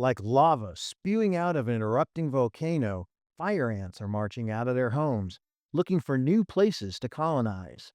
Like lava spewing out of an erupting volcano, fire ants are marching out of their homes, looking for new places to colonize.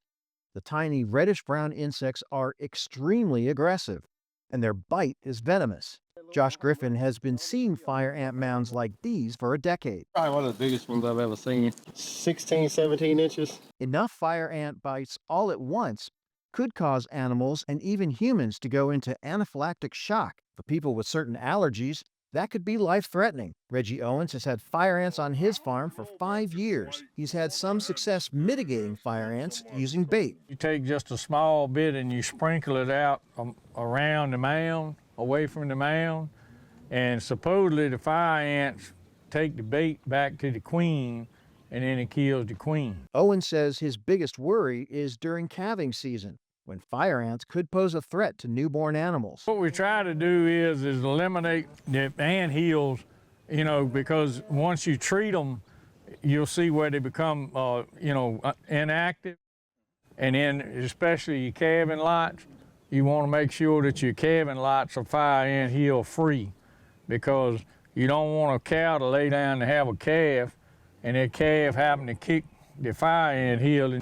The tiny reddish-brown insects are extremely aggressive, and their bite is venomous. Josh Griffin has been seeing fire ant mounds like these for a decade. Probably one of the biggest ones I've ever seen. 16, 17 inches. Enough fire ant bites all at once could cause animals and even humans to go into anaphylactic shock. For people with certain allergies, that could be life-threatening. Reggie Owens has had fire ants on his farm for 5 years. He's had some success mitigating fire ants using bait. You take just a small bit and you sprinkle it out around the mound, away from the mound, and supposedly the fire ants take the bait back to the queen, and then it kills the queen. Owens says his biggest worry is during calving season, when fire ants could pose a threat to newborn animals. What we try to do is eliminate the ant hills, because once you treat them, you'll see where they become, inactive. And then especially your calving lots, you want to make sure that your calving lots are fire ant hill free, because you don't want a cow to lay down to have a calf and that calf happen to kick the fire ant hill.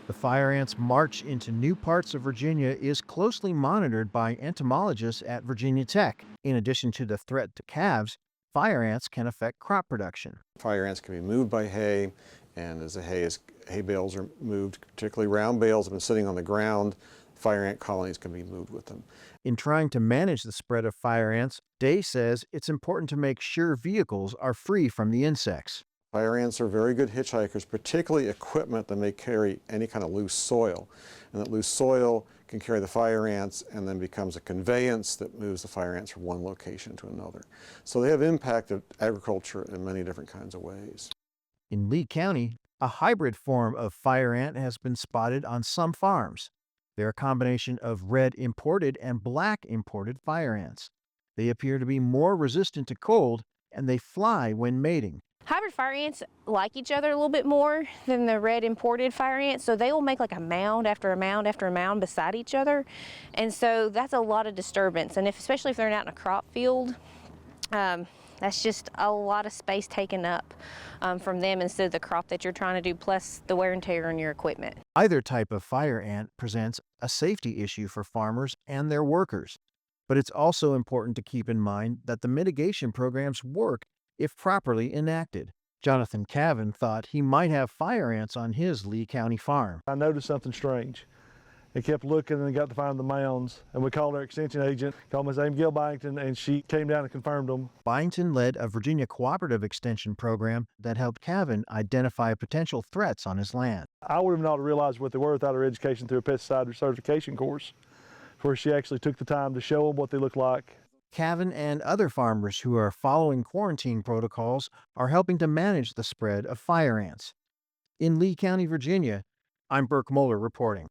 The fire ants' march into new parts of Virginia is closely monitored by entomologists at Virginia Tech. In addition to the threat to calves, fire ants can affect crop production. Fire ants can be moved by hay, and as the hay bales are moved, particularly round bales have been sitting on the ground, fire ant colonies can be moved with them. In trying to manage the spread of fire ants, Day says it's important to make sure vehicles are free from the insects. Fire ants are very good hitchhikers, particularly equipment that may carry any kind of loose soil. And that loose soil can carry the fire ants and then becomes a conveyance that moves the fire ants from one location to another. So they have impacted agriculture in many different kinds of ways. In Lee County, a hybrid form of fire ant has been spotted on some farms. They're a combination of red imported and black imported fire ants. They appear to be more resistant to cold, and they fly when mating. Hybrid fire ants like each other a little bit more than the red imported fire ants, so they will make like a mound after a mound after a mound beside each other, and so that's a lot of disturbance. And especially if they're out in a crop field, that's just a lot of space taken up from them instead of the crop that you're trying to do, plus the wear and tear on your equipment. Either type of fire ant presents a safety issue for farmers and their workers, but it's also important to keep in mind that the mitigation programs work if properly enacted. Jonathan Cavan thought he might have fire ants on his Lee County farm. I noticed something strange. He kept looking and got to find the mounds, and we called our extension agent, called Ms. Amy Gill Byington, and she came down and confirmed them. Byington led a Virginia cooperative extension program that helped Cavan identify potential threats on his land. I would have not realized what they were without her education through a pesticide certification course, where she actually took the time to show them what they look like. Cavan and other farmers who are following quarantine protocols are helping to manage the spread of fire ants. In Lee County, Virginia, I'm Burke Moeller reporting.